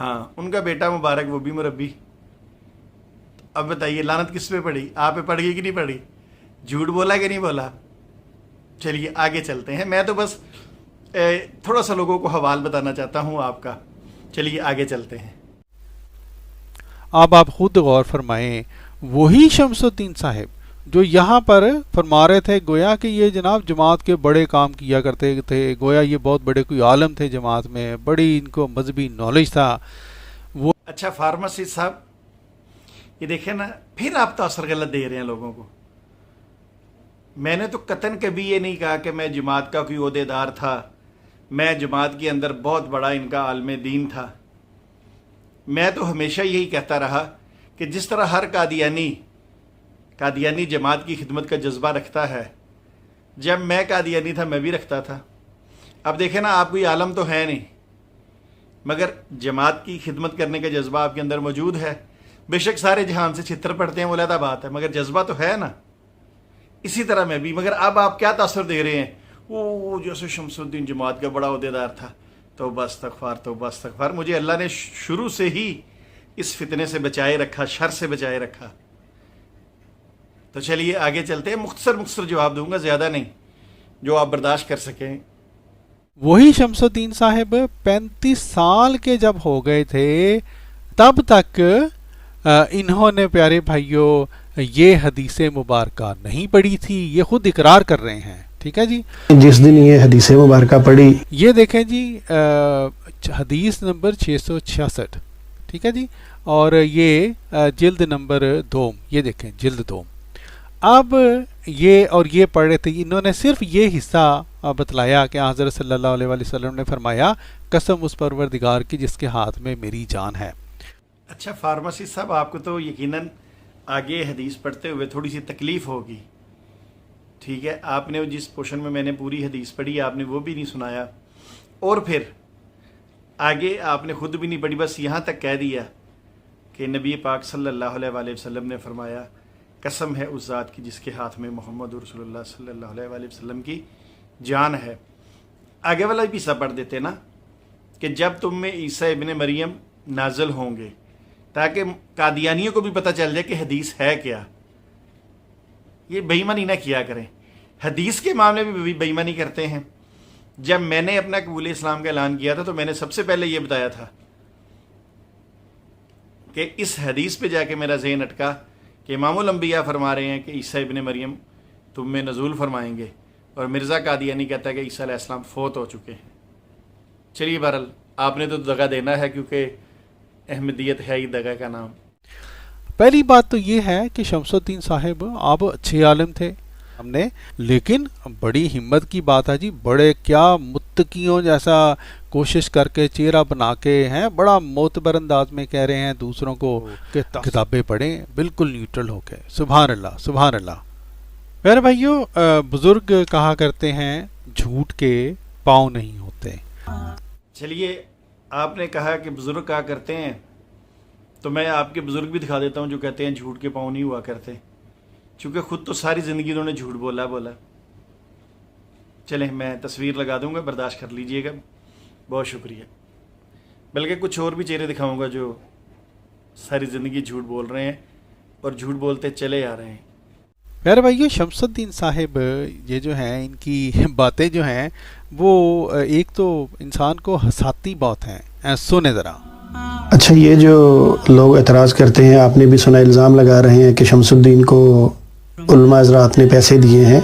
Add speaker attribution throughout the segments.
Speaker 1: ہاں ان کا بیٹا مبارک وہ بھی مربی. اب بتائیے لعنت کس پہ پڑی؟ آپ پہ پڑ گئی کہ نہیں پڑی؟ جھوٹ بولا کہ نہیں بولا؟ چلیے آگے چلتے ہیں. میں تو بس تھوڑا سا لوگوں کو حوال بتانا چاہتا ہوں آپ کا. چلیے آگے چلتے ہیں.
Speaker 2: اب آپ خود غور فرمائیں، وہی شمس الدین صاحب جو یہاں پر فرما رہے تھے گویا کہ یہ جناب جماعت کے بڑے کام کیا کرتے تھے، گویا یہ بہت بڑے کوئی عالم تھے جماعت میں، بڑی ان کو مذہبی نالج تھا. وہ
Speaker 1: اچھا فارماسسٹ صاحب یہ دیکھیں نا، پھر آپ تاثر غلط دے رہے ہیں لوگوں کو. میں نے تو قطعاً کبھی یہ نہیں کہا کہ میں جماعت کا کوئی عہدیدار تھا، میں جماعت کے اندر بہت بڑا ان کا عالم دین تھا. میں تو ہمیشہ یہی کہتا رہا کہ جس طرح ہر قادیانی جماعت کی خدمت کا جذبہ رکھتا ہے، جب میں قادیانی تھا میں بھی رکھتا تھا. اب دیکھیں نا، آپ کوئی عالم تو ہے نہیں مگر جماعت کی خدمت کرنے کا جذبہ آپ کے اندر موجود ہے. بے شک سارے جہان سے چھتر پڑتے ہیں وہ علیحدہ بات ہے، مگر جذبہ تو ہے نا. اسی طرح میں بھی. مگر اب آپ کیا تاثر دے رہے ہیں؟ وہ جیسے شمس الدین جماعت کا بڑا عہدیدار تھا. توبہ استغفار توبہ استغفار. مجھے اللہ نے شروع سے ہی اس فتنے سے بچائے رکھا، شر سے بچائے رکھا. تو چلیے آگے چلتے ہیں. مختصر جواب دوں گا، زیادہ نہیں، جو آپ برداشت کر سکیں.
Speaker 2: وہی شمس الدین صاحب 35 سال کے جب ہو گئے تھے تب تک انہوں نے پیارے بھائیوں یہ حدیث مبارکہ نہیں پڑھی تھی. یہ خود اقرار کر رہے ہیں. ٹھیک ہے جی.
Speaker 3: جس دن یہ حدیث مبارکہ پڑھی،
Speaker 2: یہ دیکھیں جی حدیث نمبر 666. ٹھیک ہے جی. اور یہ جلد نمبر 2، یہ دیکھیں جلد 2. اب یہ پڑھ رہے تھے، انہوں نے صرف یہ حصہ بتلایا کہ حضرت صلی اللہ علیہ وآلہ وسلم نے فرمایا قسم اس پروردگار کی جس کے ہاتھ میں میری جان ہے.
Speaker 1: اچھا فارماسسٹ صاحب، آپ کو تو یقیناً آگے حدیث پڑھتے ہوئے تھوڑی سی تکلیف ہوگی. ٹھیک ہے، آپ نے جس پورشن میں نے پوری حدیث پڑھی آپ نے وہ بھی نہیں سنایا، اور پھر آگے آپ نے خود بھی نہیں پڑھی، بس یہاں تک کہہ دیا کہ نبی پاک صلی اللہ علیہ وآلہ وسلم نے فرمایا قسم ہے اس ذات کی جس کے ہاتھ میں محمد رسول اللہ صلی اللہ علیہ وآلہ وسلم کی جان ہے. آگے والا بھی حصہ پڑھ دیتے نا کہ جب تم میں عیسیٰ ابن مریم نازل ہوں گے، تاکہ قادیانیوں کو بھی پتہ چل جائے کہ حدیث ہے کیا. یہ بے ایمانی نہ کیا کریں. حدیث کے معاملے میں بھی بے ایمانی کرتے ہیں. جب میں نے اپنا قبول اسلام کا اعلان کیا تھا تو میں نے سب سے پہلے یہ بتایا تھا کہ اس حدیث پہ جا کے میرا ذہن اٹکا کہ امام الانبیاء فرما رہے ہیں کہ عیسیٰ ابن مریم تم میں نزول فرمائیں گے، اور مرزا قادیانی کہتا ہے کہ عیسیٰ علیہ السلام فوت ہو چکے ہیں. چلیے بہرحال آپ نے تو دغا دینا ہے، کیونکہ احمدیت ہے ہی دغا کا نام.
Speaker 2: پہلی بات تو یہ ہے کہ شمس الدین صاحب آپ اچھے عالم تھے ہم نے، لیکن بڑی ہمت کی بات ہے جی، بڑے کیا متقیوں جیسا کوشش کر کے چہرہ بنا کے ہیں، بڑا معتبر انداز میں کہہ رہے ہیں دوسروں کو کہ کتابیں پڑھیں، بالکل نیوٹرل ہو کے. سبحان اللہ سبحان اللہ. میرے بھائیوں، بزرگ کہا کرتے ہیں جھوٹ کے پاؤں نہیں ہوتے.
Speaker 1: چلیے آپ نے کہا کہ بزرگ کہا کرتے ہیں، تو میں آپ کے بزرگ بھی دکھا دیتا ہوں جو کہتے ہیں جھوٹ کے پاؤں نہیں ہوا کرتے، چونکہ خود تو ساری زندگی انہوں نے جھوٹ بولا. چلیں میں تصویر لگا دوں گا، برداشت کر لیجئے گا. بہت شکریہ. بلکہ کچھ اور بھی چہرے دکھاؤں گا جو ساری زندگی جھوٹ بول رہے ہیں اور جھوٹ بولتے چلے آ رہے ہیں.
Speaker 2: میرے بھائیو، شمس الدین صاحب یہ جو ہیں، ان کی باتیں جو ہیں وہ ایک تو انسان کو ہنساتی بہت ہیں. سنیں ذرا.
Speaker 3: اچھا یہ جو لوگ اعتراض کرتے ہیں، آپ نے بھی سنا، الزام لگا رہے ہیں کہ شمس الدین کو علماء حضرات نے پیسے دیے ہیں.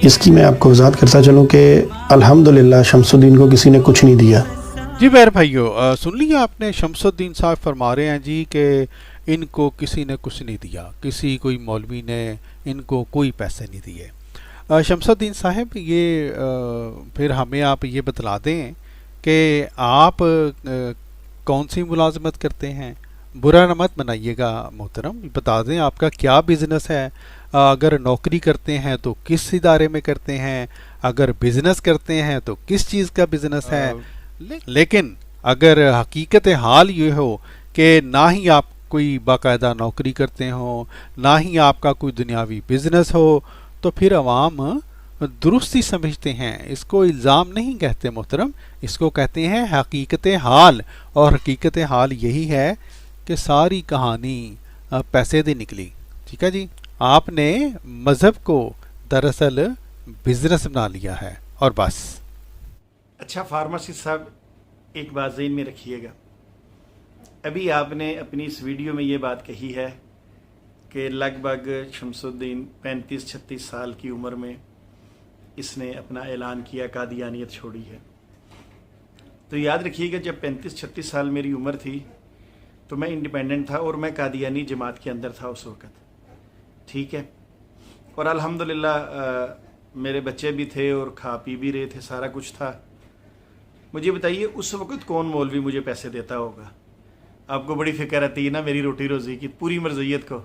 Speaker 3: اس کی میں آپ کو وضاحت کرتا چلوں کہ الحمدللہ شمس الدین کو کسی نے کچھ نہیں دیا.
Speaker 2: جی میرے بھائیو، سن لیا آپ نے، شمس الدین صاحب فرما رہے ہیں جی کہ ان کو کسی نے کچھ نہیں دیا، کسی کوئی مولوی نے ان کو کوئی پیسے نہیں دیے. شمس الدین صاحب یہ پھر ہمیں آپ یہ بتلا دیں کہ آپ کون سی ملازمت کرتے ہیں. برا نہ مت بنائیے گا محترم، بتا دیں آپ کا کیا بزنس ہے. اگر نوکری کرتے ہیں تو کس ادارے میں کرتے ہیں، اگر بزنس کرتے ہیں تو کس چیز کا بزنس ہے. لیکن اگر حقیقت حال یہ ہو کہ نہ ہی آپ کوئی باقاعدہ نوکری کرتے ہوں، نہ ہی آپ کا کوئی دنیاوی بزنس ہو، تو پھر عوام درستی سمجھتے ہیں. اس کو الزام نہیں کہتے محترم, اس کو کہتے ہیں حقیقت حال. اور حقیقت حال یہی ہے کہ ساری کہانی پیسے دی نکلی. ٹھیک ہے جی, آپ نے مذہب کو دراصل بزنس بنا لیا ہے اور بس.
Speaker 1: اچھا فارماسسٹ صاحب, ایک بات ذہن میں رکھیے گا. ابھی آپ نے اپنی اس ویڈیو میں یہ بات کہی ہے کہ لگ بھگ شمس الدین 35-36 سال کی عمر میں اس نے اپنا اعلان کیا, قادیانیت چھوڑی ہے. تو یاد رکھیے گا, جب 35-36 سال میری عمر تھی تو میں انڈیپینڈنٹ تھا اور میں قادیانی جماعت کے اندر تھا اس وقت. ٹھیک ہے, اور الحمدللہ میرے بچے بھی تھے اور کھا پی بھی رہے تھے, سارا کچھ تھا. مجھے بتائیے اس وقت کون مولوی مجھے پیسے دیتا ہوگا؟ آپ کو بڑی فکر آتی ہے نا میری روٹی روزی کی, پوری مرضیت کو.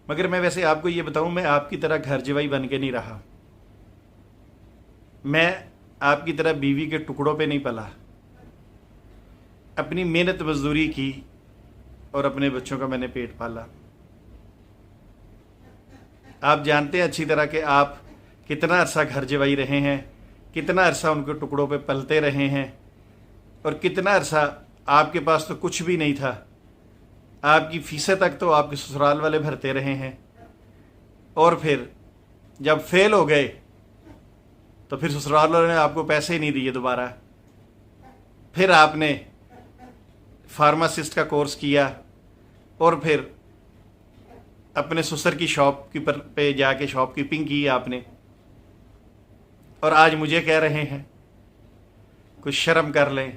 Speaker 1: مگر میں ویسے آپ کو یہ بتاؤں, میں آپ کی طرح گھر جوائی بن کے نہیں رہا. میں آپ کی طرح بیوی کے ٹکڑوں پہ نہیں پلا. اپنی محنت مزدوری کی اور اپنے بچوں کا میں نے پیٹ پالا. آپ جانتے ہیں اچھی طرح کہ آپ کتنا عرصہ گھر جوائی رہے ہیں, کتنا عرصہ ان کے ٹکڑوں پہ پلتے رہے ہیں, اور کتنا عرصہ آپ کے پاس تو کچھ بھی نہیں تھا. آپ کی فیسیں تک تو آپ کے سسرال والے بھرتے رہے ہیں, اور پھر جب فیل ہو گئے تو پھر سسرال والوں نے آپ کو پیسے ہی نہیں دیے دوبارہ. پھر آپ نے فارماسسٹ کا کورس کیا اور پھر اپنے سسر کی شاپ کیپر پہ جا کے شاپ کیپنگ کی آپ نے, اور آج مجھے کہہ رہے ہیں کچھ شرم کر لیں.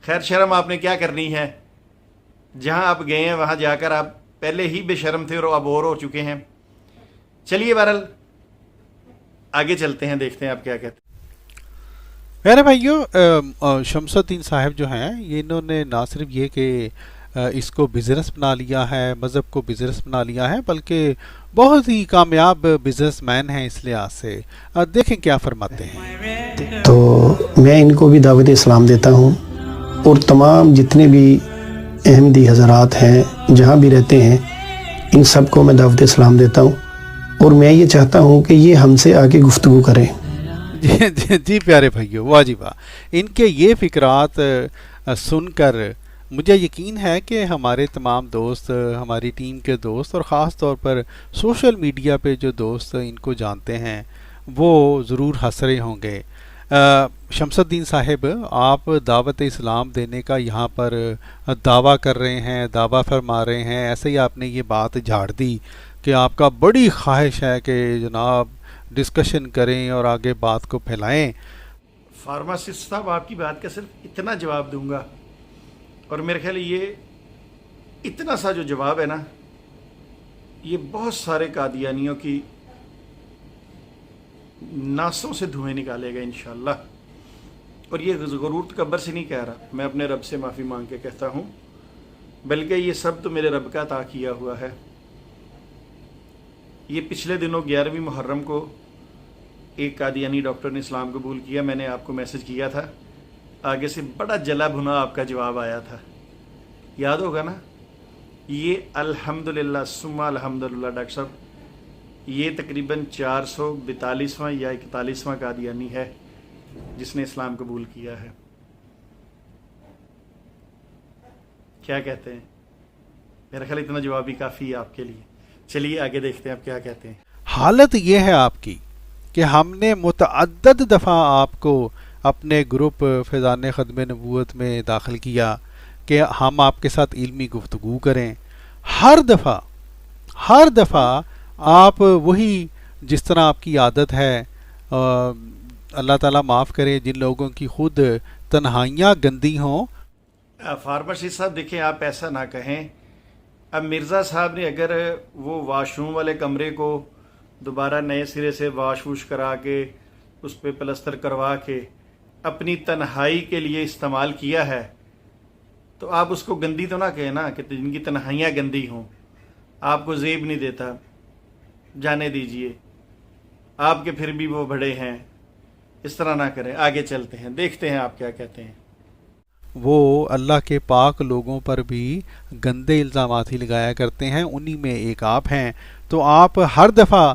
Speaker 1: خیر شرم آپ نے کیا کرنی ہے, جہاں آپ گئے ہیں وہاں جا کر آپ پہلے ہی بے شرم تھے اور اب اور ہو چکے ہیں. چلیے بہرحال آگے چلتے ہیں, دیکھتے ہیں آپ کیا کہتے ہیں.
Speaker 2: میرے بھائیو, شمس الدین صاحب جو ہیں یہ انہوں نے نہ صرف یہ کہ اس کو بزنس بنا لیا ہے, مذہب کو بزنس بنا لیا ہے, بلکہ بہت ہی کامیاب بزنس مین ہیں اس لحاظ سے. دیکھیں کیا فرماتے ہیں.
Speaker 3: تو میں ان کو بھی دعوت اسلام دیتا ہوں, اور تمام جتنے بھی احمدی حضرات ہیں جہاں بھی رہتے ہیں ان سب کو میں دعوت اسلام دیتا ہوں, اور میں یہ چاہتا ہوں کہ یہ ہم سے آگے گفتگو کریں.
Speaker 2: جی پیارے بھائیو, واہ جی واہ. ان کے یہ فکرات سن کر مجھے یقین ہے کہ ہمارے تمام دوست, ہماری ٹیم کے دوست, اور خاص طور پر سوشل میڈیا پہ جو دوست ان کو جانتے ہیں وہ ضرور ہنس رہے ہوں گے. شمس الدین صاحب, آپ دعوت اسلام دینے کا یہاں پر دعویٰ کر رہے ہیں, دعویٰ فرما رہے ہیں, ایسے ہی آپ نے یہ بات جھاڑ دی کہ آپ کا بڑی خواہش ہے کہ جناب ڈسکشن کریں اور آگے بات کو پھیلائیں.
Speaker 1: فارماسسٹ صاحب, آپ کی بات کا صرف اتنا جواب دوں گا, اور میرے خیال یہ اتنا سا جو جواب ہے نا, یہ بہت سارے قادیانیوں کی ناسوں سے دھوئیں نکالے گا انشاءاللہ. اور یہ غرور تکبر سے نہیں کہہ رہا, میں اپنے رب سے معافی مانگ کے کہتا ہوں, بلکہ یہ سب تو میرے رب کا عطا کیا ہوا ہے. یہ پچھلے دنوں 11ویں محرم کو ایک قادیانی ڈاکٹر نے اسلام قبول کیا. میں نے آپ کو میسج کیا تھا, آگے سے بڑا جلا بھنا آپ کا جواب آیا تھا, یاد ہوگا نا. یہ الحمدللہ ثم الحمدللہ ڈاکٹر صاحب, یہ تقریباً 442واں یا 41واں قادیانی ہے جس نے اسلام قبول کیا ہے. کیا کہتے ہیں؟ میرا خیال اتنا جواب ہی کافی ہے آپ کے لیے. چلیے آگے دیکھتے ہیں آپ کیا کہتے ہیں.
Speaker 2: حالت یہ ہے آپ کی کہ ہم نے متعدد دفعہ آپ کو اپنے گروپ فیضان خدمت نبوت میں داخل کیا کہ ہم آپ کے ساتھ علمی گفتگو کریں. ہر دفعہ آپ وہی جس طرح آپ کی عادت ہے, اللہ تعالیٰ معاف کرے جن لوگوں کی خود تنہائیاں گندی ہوں.
Speaker 1: فارماسسٹ صاحب دیکھیں, آپ ایسا نہ کہیں. اب مرزا صاحب نے اگر وہ واش روم والے کمرے کو دوبارہ نئے سرے سے واش ووش کرا کے اس پہ پلستر کروا کے اپنی تنہائی کے لیے استعمال کیا ہے, تو آپ اس کو گندی تو نہ کہیں نا کہ جن کی تنہائیاں گندی ہوں. آپ کو زیب نہیں دیتا, جانے دیجئے, آپ کے پھر بھی وہ بڑے ہیں, اس طرح نہ کریں. آگے چلتے ہیں, دیکھتے ہیں آپ کیا کہتے ہیں.
Speaker 2: وہ اللہ کے پاک لوگوں پر بھی گندے الزامات ہی لگایا کرتے ہیں, انہی میں ایک آپ ہیں. تو آپ ہر دفعہ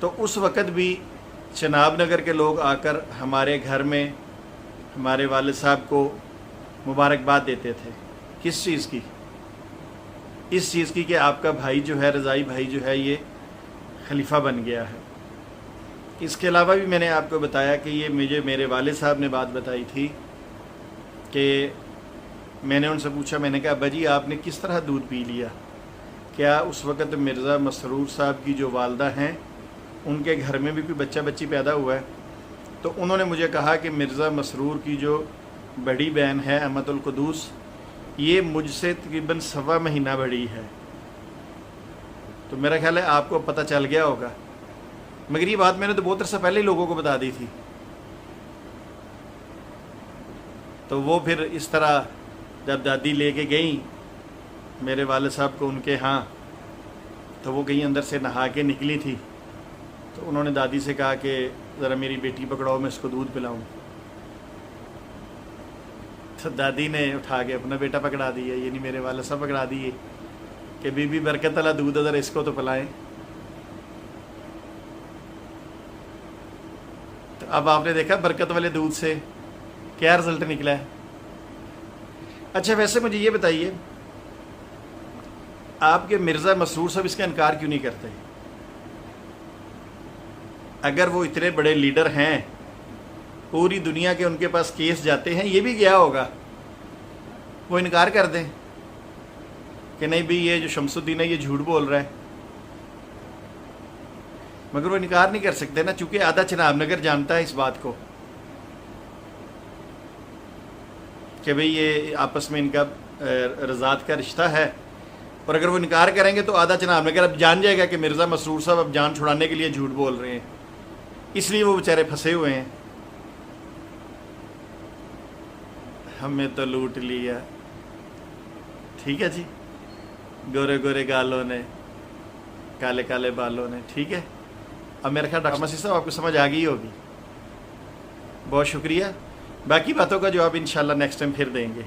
Speaker 1: تو اس وقت بھی چناب نگر کے لوگ آ کر ہمارے گھر میں ہمارے والد صاحب کو مبارکباد دیتے تھے. کس چیز کی؟ اس چیز کی کہ آپ کا بھائی جو ہے، رضائی بھائی جو ہے، یہ خلیفہ بن گیا ہے. اس کے علاوہ بھی میں نے آپ کو بتایا کہ یہ مجھے میرے والد صاحب نے بات بتائی تھی کہ میں نے ان سے پوچھا، میں نے کہا ابا جی آپ نے کس طرح دودھ پی لیا؟ کیا اس وقت مرزا مسرور صاحب کی جو والدہ ہیں ان کے گھر میں بھی کوئی بچہ بچی پیدا ہوا ہے؟ تو انہوں نے مجھے کہا کہ مرزا مسرور کی جو بڑی بہن ہے احمد القدوس، یہ مجھ سے تقریباً 1.25 مہینہ بڑی ہے. تو میرا خیال ہے آپ کو پتہ چل گیا ہوگا، مگر یہ بات میں نے تو بہت عرصہ پہلے ہی لوگوں کو بتا دی تھی. تو وہ پھر اس طرح جب دادی لے کے گئیں میرے والد صاحب کو ان کے ہاں، تو وہ کہیں اندر سے نہا کے نکلی تھی، تو انہوں نے دادی سے کہا کہ ذرا میری بیٹی پکڑاؤ، میں اس کو دودھ پلاؤں. تو دادی نے اٹھا کے اپنا بیٹا پکڑا دیا، یعنی میرے والد صاحب پکڑا دیے کہ بی بی برکت والا دودھ ذرا اس کو تو پلائیں. تو اب آپ نے دیکھا برکت والے دودھ سے کیا رزلٹ نکلا ہے. اچھا ویسے مجھے یہ بتائیے، آپ کے مرزا مسرور صاحب اس کا انکار کیوں نہیں کرتے؟ اگر وہ اتنے بڑے لیڈر ہیں، پوری دنیا کے ان کے پاس کیس جاتے ہیں، یہ بھی گیا ہوگا، وہ انکار کر دیں کہ نہیں بھی یہ جو شمس الدین ہے یہ جھوٹ بول رہا ہے. مگر وہ انکار نہیں کر سکتے نا، چونکہ آدھا چناب نگر جانتا ہے اس بات کو کہ بھئی یہ آپس میں ان کا رضاعت کا رشتہ ہے. اور اگر وہ انکار کریں گے تو آدھا چناب نگر اب جان جائے گا کہ مرزا مسرور صاحب اب جان چھڑانے کے لیے جھوٹ بول رہے ہیں، اس لیے وہ بیچارے پھنسے ہوئے ہیں. ہمیں تو لوٹ لیا، ٹھیک ہے جی، گورے گورے گالوں نے، کالے کالے بالوں نے. ٹھیک ہے، اب میرا خیال ڈاکٹر مسیح صاحب آپ کو سمجھ آ گئی ہوگی. بہت شکریہ. باقی باتوں کا جواب انشاءاللہ نیکسٹ ٹائم پھر دیں گے.